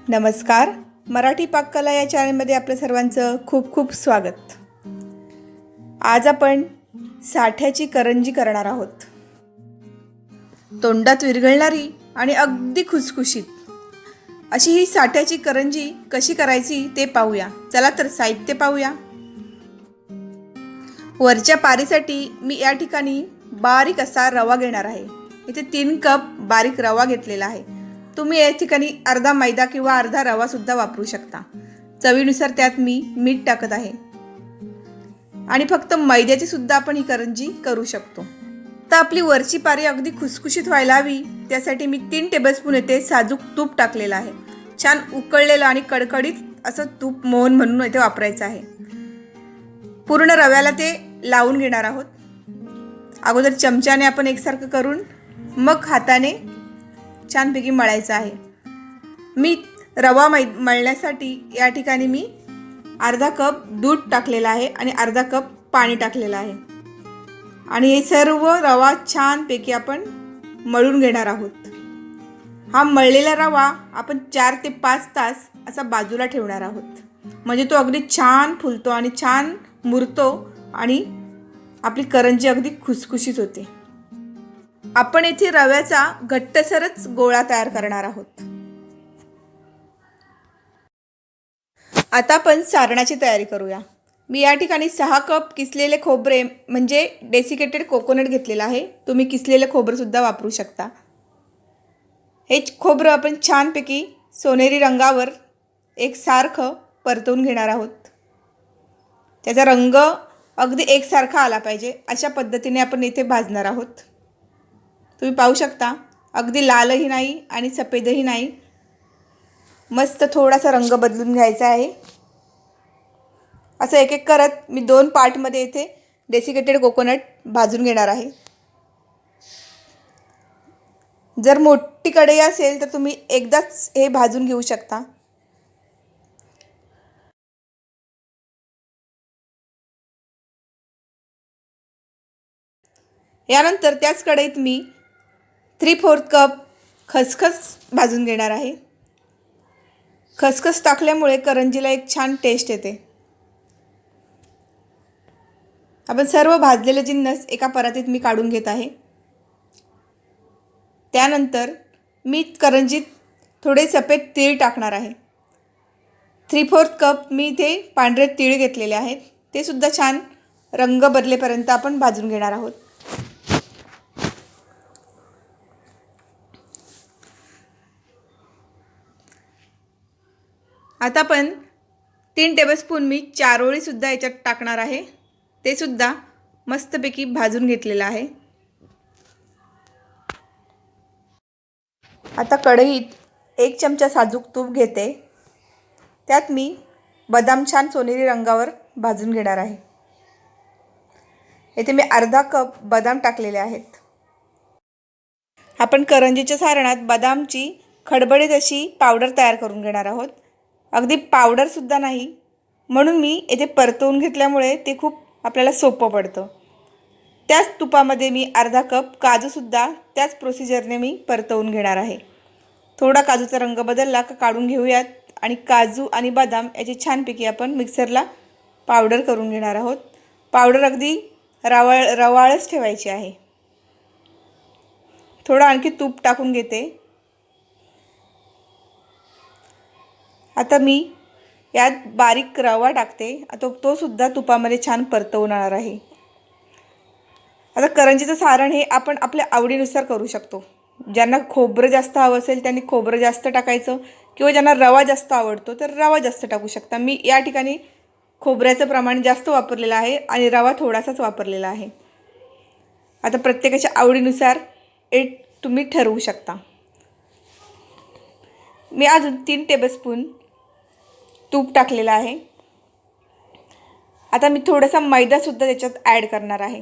नमस्कार. मराठी पाककला या चॅनलमध्ये आपल्या सर्वांचं खूप खूप स्वागत. आज आपण साठ्याची करंजी करणार आहोत. तोंडात विरघळणारी आणि अगदी खुसखुशीत अशी ही साठ्याची करंजी कशी करायची ते पाहूया. चला तर साहित्य पाहूया. वरच्या पारीसाठी मी या ठिकाणी बारीक असा रवा घेणार आहे. इथे 3 कप बारीक रवा घेतलेला आहे. तुम्ही या ठिकाणी अर्धा मैदा किंवा अर्धा रवा सुद्धा वापरू शकता. चवीनुसार त्यात मी मीठ टाकत आहे आणि फक्त मैद्याची सुद्धा आपण ही करंजी करू शकतो. तर आपली वरची पारी अगदी खुसखुशीत व्हायला हवी त्यासाठी मी 3 टेबलस्पून येथे साजूक तूप टाकलेलं आहे. छान उकळलेलं आणि कडकडीत असं तूप मोहन म्हणून येथे वापरायचं आहे. पूर्ण रव्याला ते लावून घेणार आहोत. अगोदर चमच्याने आपण एकसारखं करून मग हाताने छानपैकी मळायचं आहे. मी रवा मळण्यासाठी या ठिकाणी मी अर्धा कप दूध टाकलेला आहे आणि अर्धा कप पाणी टाकलेलं आहे आणि हे सर्व रवा छानपैकी आपण मळून घेणार आहोत. हा मळलेला रवा आपण 4 ते 5 तास असा बाजूला ठेवणार आहोत. म्हणजे तो अगदी छान फुलतो आणि छान मुरतो आणि आपली करंजी अगदी खुसखुशीत होते. आपण येथे रव्याचा घट्टसरच गोळा तयार करणार आहोत. आता आपण सारणाची तयारी करूया. मी या ठिकाणी 6 कप किसलेले खोबरे म्हणजे डेसिकेटेड कोकोनट घेतलेला आहे. तुम्ही किसलेले खोबरं सुद्धा वापरू शकता. हे खोबरं आपण छानपैकी सोनेरी रंगावर एकसारखं परतवून घेणार आहोत. त्याचा रंग अगदी एकसारखा आला पाहिजे अशा पद्धतीने आपण इथे भाजणार आहोत. तुम्ही पाहू शकता अगदी लालही नाही आणि सफेदही नाही. मस्त थोडासा रंग बदलून घ्यायचा आहे. असं एक एक करत मी 2 पार्टमध्ये इथे डेसिकेटेड कोकोनट भाजून घेणार आहे. जर मोठी कढई असेल तर तुम्ही एकदाच हे भाजून घेऊ शकता. यानंतर त्याच कढईत मी 3/4 कप खसखस भाजून घेणार आहे. खसखस टाकल्यामुळे करंजीला एक छान टेस्ट येते. आपण सर्व भाजलेले जिन्नस एका परातीत मी काढून घेत आहे. त्यानंतर मी करंजीत थोडे सफेद तीळ टाकणार आहे. 3/4 कप मी इथे पांढरे तीळ घेतलेले आहेत. ते सुद्धा छान रंग बदलेपर्यंत आपण भाजून घेणार आहोत. आता आपण 3 टेबलस्पून मी चारोळीसुद्धा याच्यात टाकणार आहे. ते सुद्धा मस्तपैकी भाजून घेतलेलं आहे. आता कढईत 1 चमचा साजूक तूप घेते. त्यात मी बदाम छान सोनेरी रंगावर भाजून घेणार आहे. येथे मी अर्धा कप बदाम टाकलेले आहेत. आपण करंजीच्या सारणात बदामची खडबडीत अशी पावडर तयार करून घेणार आहोत. अगदी पावडरसुद्धा नाही म्हणून मी येथे परतवून घेतल्यामुळे ते खूप आपल्याला सोपं पडतं. त्याच तुपामध्ये मी अर्धा कप काजूसुद्धा त्याच प्रोसिजरने मी परतवून घेणार आहे. थोडा काजूचा रंग बदलला का काढून घेऊयात आणि काजू आणि बदाम याची छानपैकी आपण मिक्सरला पावडर करून घेणार आहोत. पावडर अगदी रवाळच ठेवायची आहे. थोडं आणखी तूप टाकून घेते. आता मी यात बारीक रवा टाकते. आता तो सुद्धा तुपामध्ये छान परतवणार आहे. आता करंजीचं सारण हे आपण आपल्या आवडीनुसार करू शकतो. ज्यांना खोबरं जास्त हवं असेल त्यांनी खोबरं जास्त टाकायचं किंवा ज्यांना रवा जास्त आवडतो तर रवा जास्त टाकू शकता. मी या ठिकाणी खोबऱ्याचं प्रमाण जास्त वापरलेलं आहे आणि रवा थोडासाच वापरलेला आहे. आता प्रत्येकाच्या आवडीनुसार तुम्ही ठरवू शकता. मी अजून 3 टेबलस्पून तूप टाकलेलं आहे. आता मी थोडासा मैदासुद्धा त्याच्यात ॲड करणार आहे.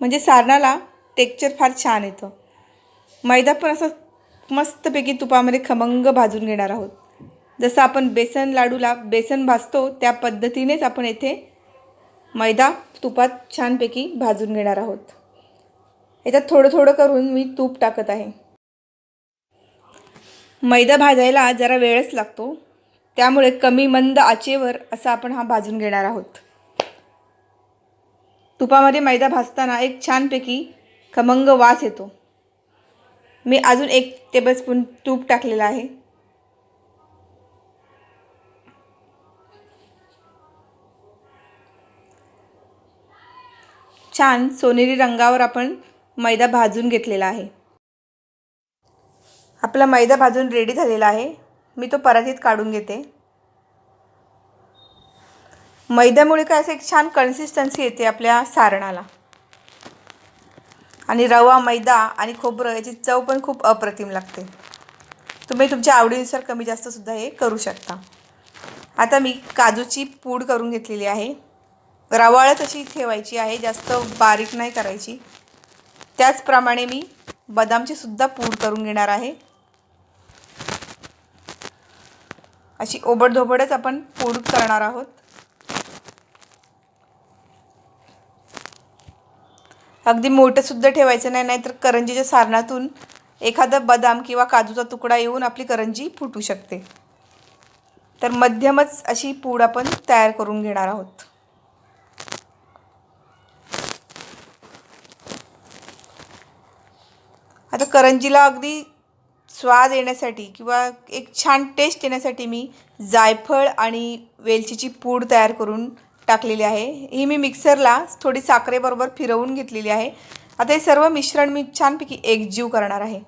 म्हणजे सारणाला टेक्स्चर फार छान येतं. मैदा पण असं मस्तपैकी तुपामध्ये खमंग भाजून घेणार आहोत. जसं आपण बेसन लाडूला बेसन भाजतो त्या पद्धतीनेच आपण येथे मैदा तुपात छानपैकी भाजून घेणार आहोत. याच्यात थोडं थोडं करून मी तूप टाकत आहे. मैदा भाजायला जरा वेळच लागतो, त्यामुळे कमी मंद आचेवर असा आपण हा भाजून घेणार आहोत. तुपामध्ये मैदा भाजताना एक छानपैकी खमंग वास येतो. मी अजून 1 टेबलस्पून तूप टाकलेलं आहे. छान सोनेरी रंगावर आपण मैदा भाजून घेतलेला आहे. आपला मैदा भाजून रेडी झालेला आहे. मी तो परातीत काढून घेते. मैद्यामुळे काय असं एक छान कन्सिस्टन्सी येते आपल्या सारणाला. आणि रवा, मैदा आणि खोबरं याची चव पण खूप अप्रतिम लागते. तुम्ही तुमच्या आवडीनुसार कमी जास्तसुद्धा हे करू शकता. आता मी काजूची पूड करून घेतलेली आहे. रवाळच अशी ठेवायची आहे, जास्त बारीक नाही करायची. त्याचप्रमाणे मी बदामची सुद्धा पूड करून घेणार आहे. अशी ओबडधोबडच आपण पूड करणार आहोत. अगदी मोठंसुद्धा ठेवायचं नाही, नाहीतर करंजीच्या सारणातून एखादा बदाम किंवा काजूचा तुकडा येऊन आपली करंजी फुटू शकते. तर मध्यमच अशी पूड आपण तयार करून घेणार आहोत. आता करंजीला अगदी स्वाद येण्यासाठी किंवा एक छान टेस्ट येण्यासाठी मी जायफळ आणि वेलचीची पूड तयार करून टाकलेली आहे. ही मी मिक्सरला थोडी साखरेबरोबर फिरवून घेतलेली आहे. आता हे सर्व मिश्रण मी छानपैकी एकजीव करणार आहे.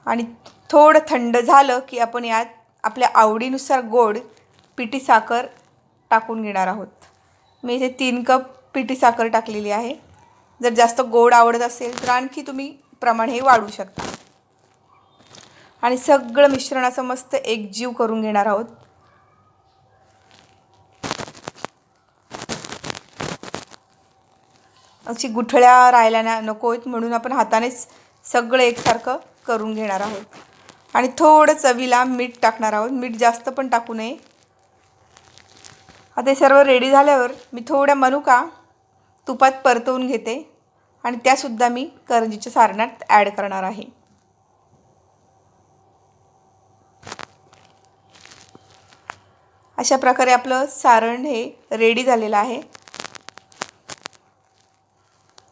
आणि थोडं थंड झालं की आपण यात आपल्या आवडीनुसार गोड पिठी साखर टाकून घेणार आहोत. मी इथे 3 कप पिठी साखर टाकलेली आहे. जर जास्त गोड आवडत असेल तर आणखी तुम्ही प्रमाण हे वाढवू शकता. आणि सगळं मिश्रण असं मस्त एकजीव करून घेणार आहोत. अशी गुठळ्या राहायला नकोत म्हणून आपण हातानेच सगळं एकसारखं करून घेणार आहोत. आणि थोडं चवीला मीठ टाकणार आहोत. मीठ जास्त पण टाकू नये. आता हे सर्व रेडी झाल्यावर मी थोड्या मनुका तुपात परतवून घेते आणि त्यासुद्धा मी करंजीच्या सारणात ॲड करणार आहे. अशा प्रकारे आपलं सारण हे रेडी झालेलं आहे.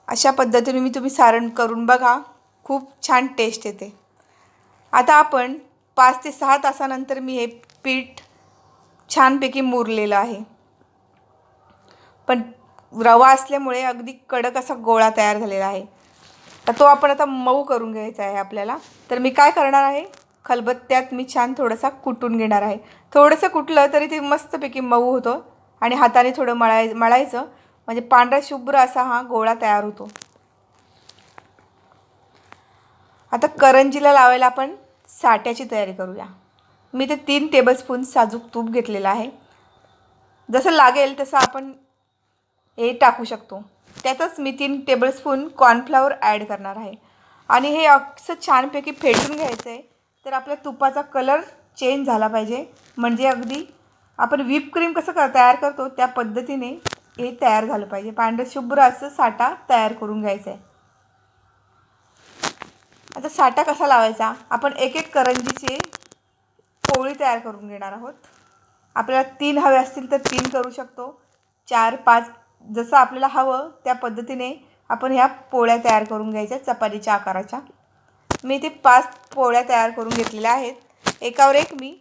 अशा पद्धतीने तुम्ही सारण करून बघा, खूप छान टेस्ट येते. आता आपण 5 ते 6 तासानंतर मी हे पीठ छानपैकी मुरलेलं आहे. पण रवा असल्यामुळे अगदी कडक असा गोळा तयार झालेला आहे. तर तो आपण आता मऊ करून घ्यायचा आहे आपल्याला. तर मी काय करणार आहे, खलबत्त्यात मी छान थोडासा कुटून घेणार आहे. थोडंसं कुटलं तरी ते मस्तपैकी मऊ होतं. आणि हाताने थोडं मळायचं म्हणजे पांढरा शुभ्र असा हा गोळा तयार होतो. आता करंजीला लावायला आपण साट्याची तयारी करूया. मी ते 3 टेबलस्पून साजूक तूप घेतलेलं आहे. जसं लागेल तसं आपण हे टाकू शकतो. त्यातच मी 3 टेबलस्पून कॉर्नफ्लॉवर ॲड करणार आहे. आणि हे असं छानपैकी फेटून घ्यायचं आहे. तर आपल्या तुपाचा कलर चेंज झाला पाहिजे. म्हणजे अगदी आपण व्हिप क्रीम कसं तयार करतो त्या पद्धतीने हे तयार झालं पाहिजे. पांढरं शुभ्र असं साठा तयार करून घ्यायचा आहे. आता साठा कसा लावायचा, आपण एक एक करंजीची पोळी तयार करून घेणार आहोत. आपल्याला 3 हवे असतील तर 3 करू शकतो, 4, 5 जसं आपल्याला हवं त्या पद्धतीने आपण ह्या पोळ्या तयार करून घ्यायच्या चपातीच्या आकाराच्या. मी इथे 5 पोळ्या तयार करून घेतलेल्या आहेत. एकावर एक मी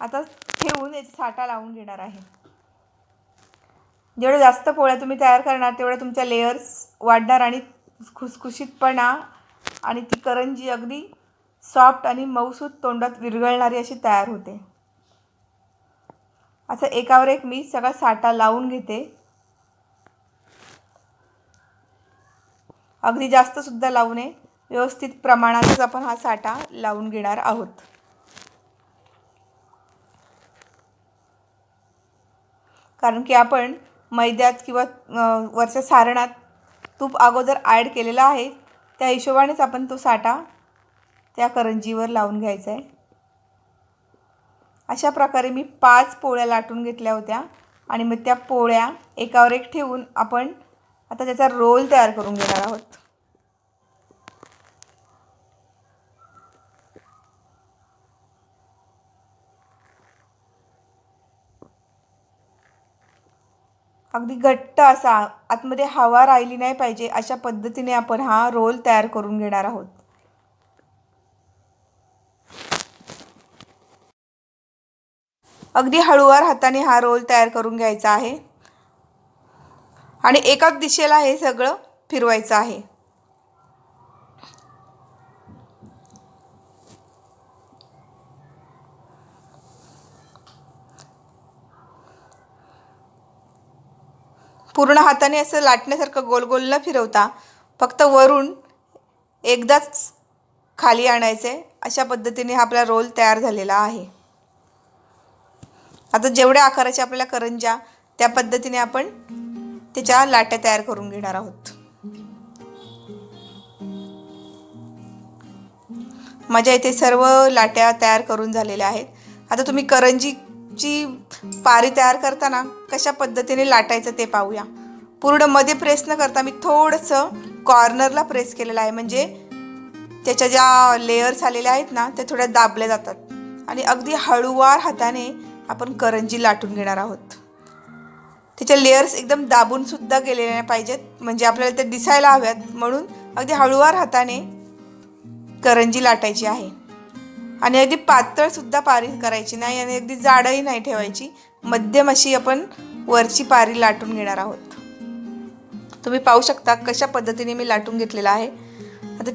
आता ठेवून याचा साठा लावून घेणार आहे. जेवढ्या जास्त पोळ्या तुम्ही तयार करणार तेवढ्या तुमच्या लेयर्स वाढणार आणि खुसखुशीतपणा आणि ती करंजी अगदी सॉफ्ट आणि मऊसूत तोंडात विरघळणारी अशी तयार होते. असं एकावर एक मी सगळा साठा लावून घेते. अगदी जास्तसुद्धा लावू नये, व्यवस्थित प्रमाणातच आपण हा साठा लावून घेणार आहोत. कारण की आपण मैद्यात किंवा वरच्या सारणात तूप अगोदर ॲड केलेला आहे, त्या हिशोबानेच आपण तो साठा त्या करंजीवर लावून घ्यायचा आहे. अशा प्रकारे मी 5 पोळ्या लाटून घेतल्या होत्या आणि मग त्या पोळ्या एकावर एक ठेवून आपण आता त्याचा रोल तयार करून घेणार आहोत. अगदी घट्ट असा, आतमध्ये हवा राहिली नाही पाहिजे अशा पद्धतीने आपण हा रोल तयार करून घेणार आहोत. अगदी हळूवार हाताने हा रोल तयार करून घ्यायचा आहे आणि एकाच दिशेला हे सगळं फिरवायचं आहे. पूर्ण हाताने असं लाटण्यासारखं गोल गोल न फिरवता फक्त वरून एकदाच खाली आणायचे. अशा पद्धतीने हा आपला रोल तयार झालेला आहे. आता जेवढ्या आकाराच्या आपल्याला करंज्या त्या पद्धतीने आपण त्याच्या लाट्या तयार करून घेणार आहोत. माझ्या इथे सर्व लाट्या तयार करून झालेल्या आहेत. आता तुम्ही करंजीची पारी तयार करताना कशा पद्धतीने लाटायचं ते पाहूया. पूर्ण मध्ये प्रेस न करता मी थोडंसं कॉर्नरला प्रेस केलेलं आहे, म्हणजे त्याच्या ज्या लेयर्स आलेल्या आहेत ना त्या थोड्या दाबल्या जातात. आणि अगदी हळूवार हाताने आपण करंजी लाटून घेणार आहोत. त्याच्या लेयर्स एकदम दाबून सुद्धा गेलेले नाही पाहिजेत, म्हणजे आपल्याला ते दिसायला हव्यात. म्हणून अगदी हळूवार हाताने करंजी लाटायची आहे. आणि अगदी पातळ सुद्धा पारी करायची नाही आणि अगदी जाडही नाही ठेवायची. मध्यम अशी आपण वरची पारी लाटून घेणार आहोत. तुम्ही पाहू शकता कशा पद्धतीने मी लाटून घेतलेला आहे. आता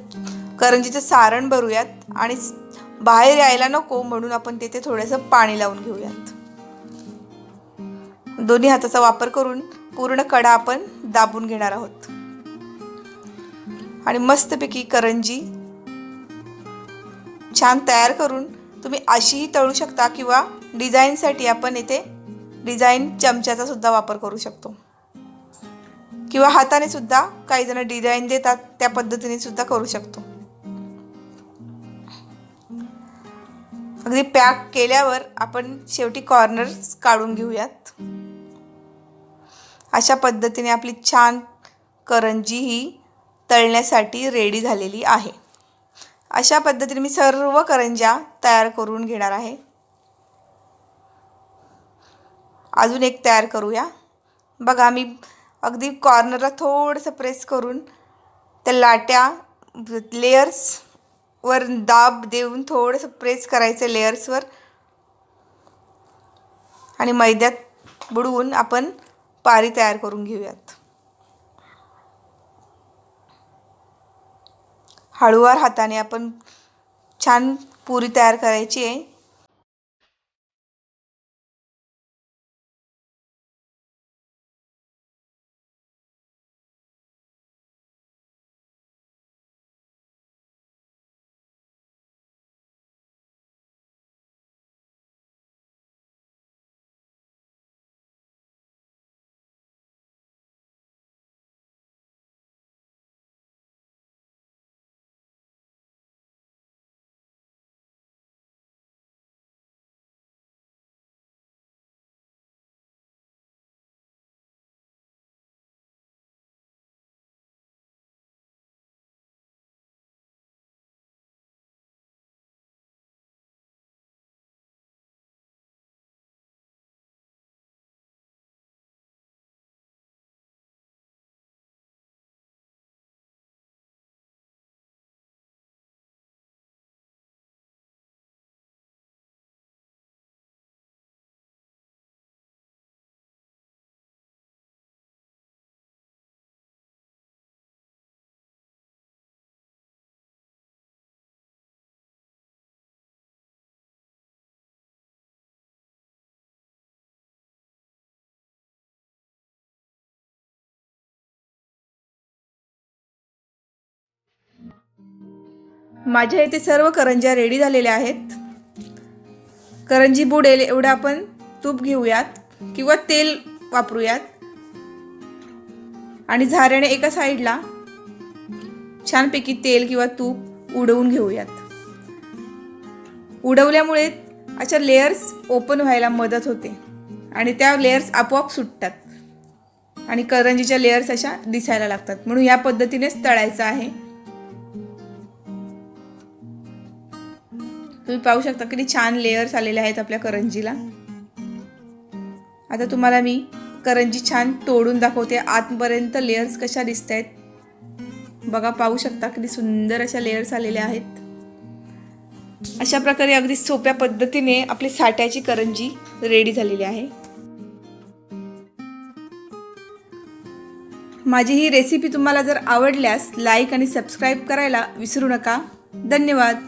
करंजीचं सारण भरूयात आणि बाहेर यायला नको म्हणून आपण तिथे थोडंसं पाणी लावून घेऊयात. दोन्ही हाताचा वापर करून पूर्ण कडा आपण दाबून घेणार आहोत आणि मस्तपैकी करंजी छान तयार करून तुम्ही अशीही तळू शकता किंवा डिझाईनसाठी आपण इथे डिझाईन चमच्याचा सुद्धा वापर करू शकतो किंवा हाताने सुद्धा काही जण डिझाईन देतात त्या पद्धतीने सुद्धा करू शकतो. अगदी पॅक केल्यावर आपण शेवटी कॉर्नर्स काढून घेऊयात. अशा पद्धतीने आपली छान करंजी ही तळण्यासाठी रेडी झालेली आहे. अशा पद्धतीने मी सर्व करंज्या तयार करून घेणार आहे. अजून एक तयार करूया. बघा मी अगदी कॉर्नरला थोडंसं प्रेस करून त्या लाट्या लेयर्स वर दाब देऊन थोडंसं प्रेस करायचं लेयर्सवर आणि मैद्यात बुडवून आपण पारी तयार करून घेऊयात. हळूवार हाताने आपण छान पुरी तयार करायची आहे. माझ्या इथे सर्व करंज्या रेडी झालेल्या आहेत. करंजी बुडेल एवढं आपण तूप घेऊयात किंवा तेल वापरूयात आणि झाऱ्याने एका साईडला छानपैकी तेल किंवा तूप उडवून घेऊयात. उडवल्यामुळे अशा लेयर्स ओपन व्हायला मदत होते आणि त्या लेयर्स आपोआप सुटतात. आणि करंजीच्या लेयर्स अशा दिसायला लागतात, म्हणून या पद्धतीनेच तळायचं आहे. तुम्ही पाहू शकता किती छान लेयर्स आलेले आहेत आपल्या करंजीला. आता तुम्हाला मी करंजी छान तोडून दाखवते, आतपर्यंत लेयर्स कशा दिसत आहेत बघा. पाहू शकता किती सुंदर अशा लेयर्स आलेल्या आहेत. अशा प्रकारे अगदी सोप्या पद्धतीने आपली साठ्याची करंजी रेडी झालेली आहे. माझी ही रेसिपी तुम्हाला जर आवडल्यास लाईक आणि सबस्क्राईब करायला विसरू नका. धन्यवाद.